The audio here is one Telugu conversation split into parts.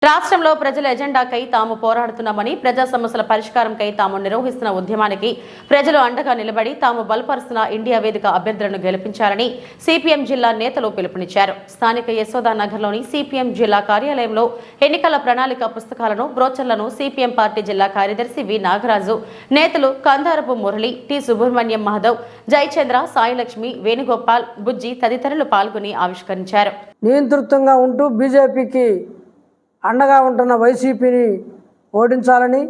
రాష్ట్రంలో ప్రజల ఎజెండాకై తాము పోరాడుతున్నామని, ప్రజా సమస్యల పరిష్కారంకై తాము నిర్వహిస్తున్న ఉద్యమానికి ప్రజలు అండగా నిలబడి తాము బలపరుస్తున్న ఇండియా వేదిక అభ్యర్థులను గెలిపించాలని సిపిఎం జిల్లా నేతలు పిలుపునిచ్చారు. స్థానిక యశోదానగర్లోని సిపిఎం జిల్లా కార్యాలయంలో ఎన్నికల ప్రణాళిక పుస్తకాలను, బ్రోచర్లను సిపిఎం పార్టీ జిల్లా కార్యదర్శి వి నాగరాజు, నేతలు కందారపు మురళి, టి సుబ్రహ్మణ్యం మాధవ్, జయచంద్ర, సాయిలక్ష్మి, వేణుగోపాల్, బుజ్జి తదితరులు పాల్గొని ఆవిష్కరించారు. నియంతృత్వంగా ఉంటూ బీజేపీకి అండగా ఉంటున్న వైసీపీని ఓడించాలని,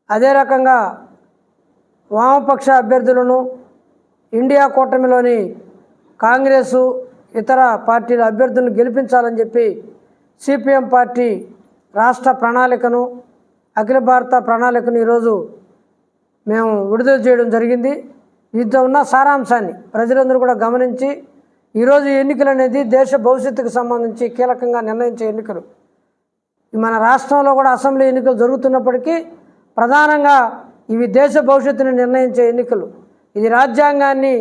అదే రకంగా వామపక్ష అభ్యర్థులను, ఇండియా కూటమిలోని కాంగ్రెసు ఇతర పార్టీల అభ్యర్థులను గెలిపించాలని చెప్పి సిపిఎం పార్టీ రాష్ట్ర ప్రణాళికను, అఖిల భారత ప్రణాళికను ఈరోజు మేము విడుదల చేయడం జరిగింది. దీంతో ఉన్న సారాంశాన్ని ప్రజలందరూ కూడా గమనించి, ఈరోజు ఎన్నికలు అనేది దేశ భవిష్యత్తుకు సంబంధించి కీలకంగా నిర్ణయించే ఎన్నికలు. మన రాష్ట్రంలో కూడా అసెంబ్లీ ఎన్నికలు జరుగుతున్నప్పటికీ ప్రధానంగా ఇవి దేశ భవిష్యత్తుని నిర్ణయించే ఎన్నికలు. ఇది రాజ్యాంగాన్ని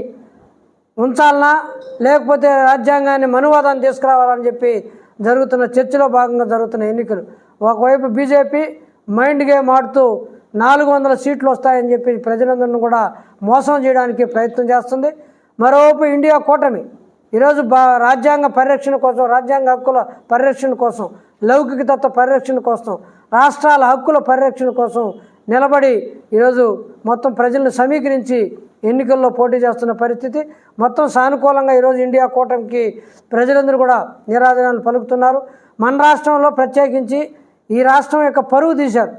ఉంచాలనా లేకపోతే రాజ్యాంగాన్ని మనువాదాన్ని తీసుకురావాలని చెప్పి జరుగుతున్న చర్చలో భాగంగా జరుగుతున్న ఎన్నికలు. ఒకవైపు బీజేపీ మైండ్ గేమ్ ఆడుతూ 400 సీట్లు వస్తాయని చెప్పి ప్రజలందరినీ కూడా మోసం చేయడానికి ప్రయత్నం చేస్తుంది. మరోవైపు ఇండియా కూటమి ఈరోజు రాజ్యాంగ పరిరక్షణ కోసం, రాజ్యాంగ హక్కుల పరిరక్షణ కోసం, లౌకికతత్వ పరిరక్షణ కోసం, రాష్ట్రాల హక్కుల పరిరక్షణ కోసం నిలబడి ఈరోజు మొత్తం ప్రజలను సమీకరించి ఎన్నికల్లో పోటీ చేస్తున్న పరిస్థితి. మొత్తం సానుకూలంగా ఈరోజు ఇండియా కూటమికి ప్రజలందరూ కూడా నిరాదరణలు పలుకుతున్నారు. మన రాష్ట్రంలో ప్రత్యేకించి ఈ రాష్ట్రం యొక్క పరువు తీశారు.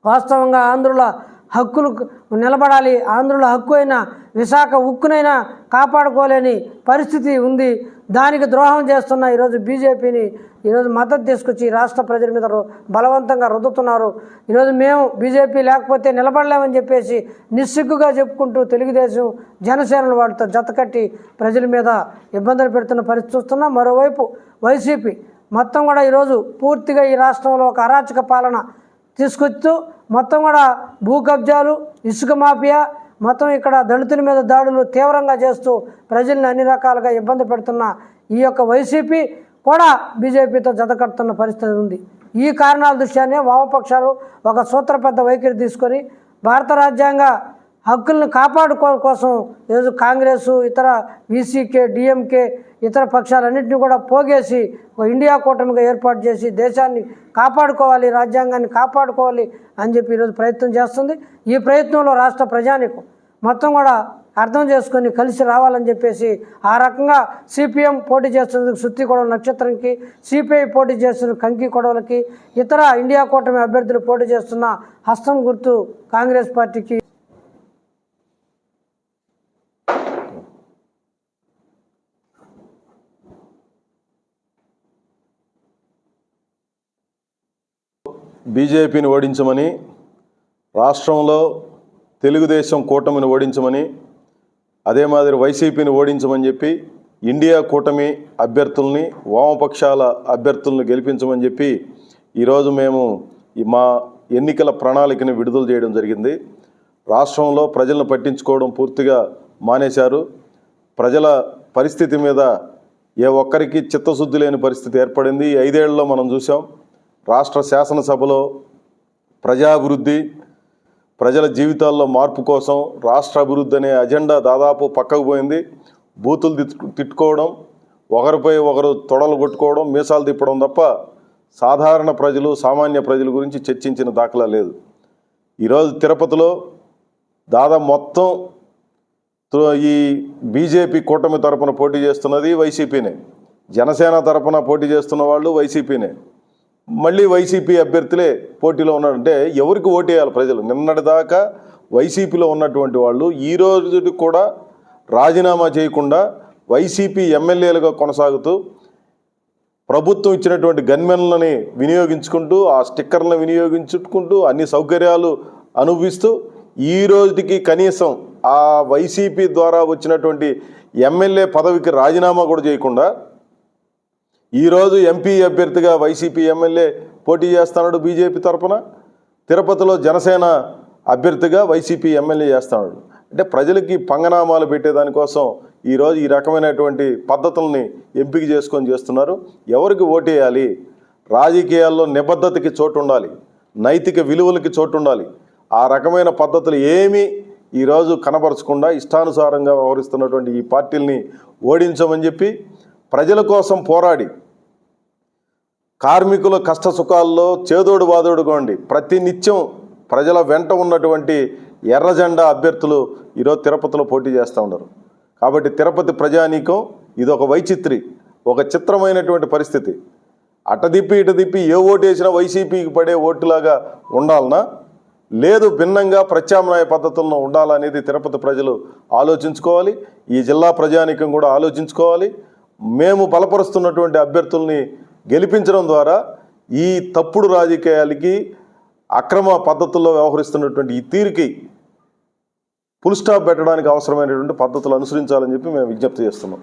వాస్తవంగా ఆంధ్రుల హక్కులు నిలబడాలి, ఆంధ్రుల హక్కు అయిన విశాఖ ఉక్కునైనా కాపాడుకోలేని పరిస్థితి ఉంది. దానికి ద్రోహం చేస్తున్న ఈరోజు బీజేపీని ఈరోజు మద్దతు తీసుకొచ్చి రాష్ట్ర ప్రజల మీద బలవంతంగా రుద్దుతున్నారు. ఈరోజు మేము బీజేపీ లేకపోతే నిలబడలేమని చెప్పేసి నిస్సిగ్గుగా చెప్పుకుంటూ తెలుగుదేశం, జనసేనలు వాటితో జతకట్టి ప్రజల మీద ఇబ్బందులు పెడుతున్న పరిస్థితి చూస్తున్నాం. మరోవైపు వైసీపీ మొత్తం కూడా ఈరోజు పూర్తిగా ఈ రాష్ట్రంలో ఒక అరాచక పాలన తీసుకొస్తూ మొత్తం కూడా భూ కబ్జాలు, ఇసుక మాఫియా, మొత్తం ఇక్కడ దళితుల మీద దాడులు తీవ్రంగా చేస్తూ ప్రజల్ని అన్ని రకాలుగా ఇబ్బంది పెడుతున్న ఈ యొక్క వైసీపీ కూడా బీజేపీతో జతకడుతున్న పరిస్థితి ఉంది. ఈ కారణాల దృష్ట్యానే వామపక్షాలు ఒక సూత్రబద్ధ వైఖరి తీసుకొని భారత రాజ్యాంగ హక్కులను కాపాడుకోవడం కోసం ఈరోజు కాంగ్రెసు, ఇతర వీసీకే, డిఎంకే ఇతర పక్షాలన్నింటినీ కూడా పోగేసి ఒక ఇండియా కూటమిగా ఏర్పాటు చేసి దేశాన్ని కాపాడుకోవాలి, రాజ్యాంగాన్ని కాపాడుకోవాలి అని చెప్పి ఈరోజు ప్రయత్నం చేస్తుంది. ఈ ప్రయత్నంలో రాష్ట్ర ప్రజానీకం మొత్తం కూడా అర్థం చేసుకొని కలిసి రావాలని చెప్పేసి ఆ రకంగా సిపిఎం పోటీ చేస్తున్న సుత్తి కొడవ నక్షత్రంకి, సిపిఐ పోటీ చేస్తున్న కంకి కొడవలకి, ఇతర ఇండియా కూటమి అభ్యర్థులు పోటీ చేస్తున్న హస్తం గుర్తు కాంగ్రెస్ పార్టీకి బీజేపీని ఓడించమని, రాష్ట్రంలో తెలుగుదేశం కూటమిని ఓడించమని, అదే మాదిరి వైసీపీని ఓడించమని చెప్పి ఇండియా కూటమి అభ్యర్థుల్ని, వామపక్షాల అభ్యర్థులను గెలిపించమని చెప్పి ఈరోజు మేము మా ఎన్నికల ప్రణాళికని విడుదల చేయడం జరిగింది. రాష్ట్రంలో ప్రజలను పట్టించుకోవడం పూర్తిగా మానేశారు. ప్రజల పరిస్థితి మీద ఏ ఒక్కరికి చిత్తశుద్ధి లేని పరిస్థితి ఏర్పడింది. 5 ఏళ్లలో మనం చూసాం. రాష్ట్ర శాసనసభలో ప్రజాభివృద్ధి, ప్రజల జీవితాల్లో మార్పు కోసం రాష్ట్ర అభివృద్ధి అనే అజెండా దాదాపు పక్కకు పోయింది. బూతులు తిట్టుకోవడం, ఒకరిపై ఒకరు తొడలు కొట్టుకోవడం, మీసాలు తిప్పడం తప్ప సాధారణ ప్రజలు, సామాన్య ప్రజల గురించి చర్చించిన దాఖలా లేదు. ఈరోజు తిరుపతిలో దాదాపు మొత్తం ఈ బీజేపీ కూటమి తరపున పోటీ చేస్తున్నది వైసీపీనే, జనసేన తరపున పోటీ చేస్తున్న వాళ్ళు వైసీపీనే, మళ్ళీ వైసీపీ అభ్యర్థులే పోటీలో ఉన్నారంటే ఎవరికి ఓటేయాలి ప్రజలు? నిన్నటిదాకా వైసీపీలో ఉన్నటువంటి వాళ్ళు ఈ రోజుకి కూడా రాజీనామా చేయకుండా వైసీపీ ఎమ్మెల్యేలుగా కొనసాగుతూ ప్రభుత్వం ఇచ్చినటువంటి గన్మెన్లని వినియోగించుకుంటూ, ఆ స్టిక్కర్లను వినియోగించుకుంటూ, అన్ని సౌకర్యాలు అనుభవిస్తూ ఈ రోజుకి కనీసం ఆ వైసీపీ ద్వారా వచ్చినటువంటి ఎమ్మెల్యే పదవికి రాజీనామా కూడా చేయకుండా ఈరోజు ఎంపీ అభ్యర్థిగా వైసీపీ ఎమ్మెల్యే పోటీ చేస్తున్నాడు బీజేపీ తరఫున, తిరుపతిలో జనసేన అభ్యర్థిగా వైసీపీ ఎమ్మెల్యే చేస్తున్నాడు. అంటే ప్రజలకి పంగనామాలు పెట్టేదానికోసం ఈరోజు ఈ రకమైనటువంటి పద్ధతుల్ని ఎంపిక చేసుకొని చేస్తున్నారు. ఎవరికి ఓటేయాలి? రాజకీయాల్లో నిబద్ధతకి చోటు ఉండాలి, నైతిక విలువలకి చోటు ఉండాలి. ఆ రకమైన పద్ధతులు ఏమీ ఈరోజు కనబరచకుండా ఇష్టానుసారంగా వ్యవహరిస్తున్నటువంటి ఈ పార్టీల్ని ఓడించమని చెప్పి ప్రజల కోసం పోరాడి కార్మికుల కష్ట సుఖాల్లో చేదోడు వాదోడుగా ఉండి ప్రతినిత్యం ప్రజల వెంట ఉన్నటువంటి ఎర్ర జెండా అభ్యర్థులు ఈరోజు తిరుపతిలో పోటీ చేస్తూ ఉన్నారు. కాబట్టి తిరుపతి ప్రజానీకం ఇది ఒక వైచిత్రి, ఒక చిత్రమైనటువంటి పరిస్థితి. అటదిప్పి ఇటదిప్పి ఏ ఓటు వేసినా వైసీపీకి పడే ఓటులాగా ఉండాలనా, లేదు భిన్నంగా ప్రత్యామ్నాయ పద్ధతుల్లో ఉండాలనేది తిరుపతి ప్రజలు ఆలోచించుకోవాలి. ఈ జిల్లా ప్రజానీకం కూడా ఆలోచించుకోవాలి. మేము బలపరుస్తున్నటువంటి అభ్యర్థుల్ని గెలిపించడం ద్వారా ఈ తప్పుడు రాజకీయాలకి, అక్రమ పద్ధతుల్లో వ్యవహరిస్తున్నటువంటి ఈ తీరుకి ఫుల్ స్టాప్ పెట్టడానికి అవసరమైనటువంటి పద్ధతులు అనుసరించాలని చెప్పి మేము విజ్ఞప్తి చేస్తున్నాం.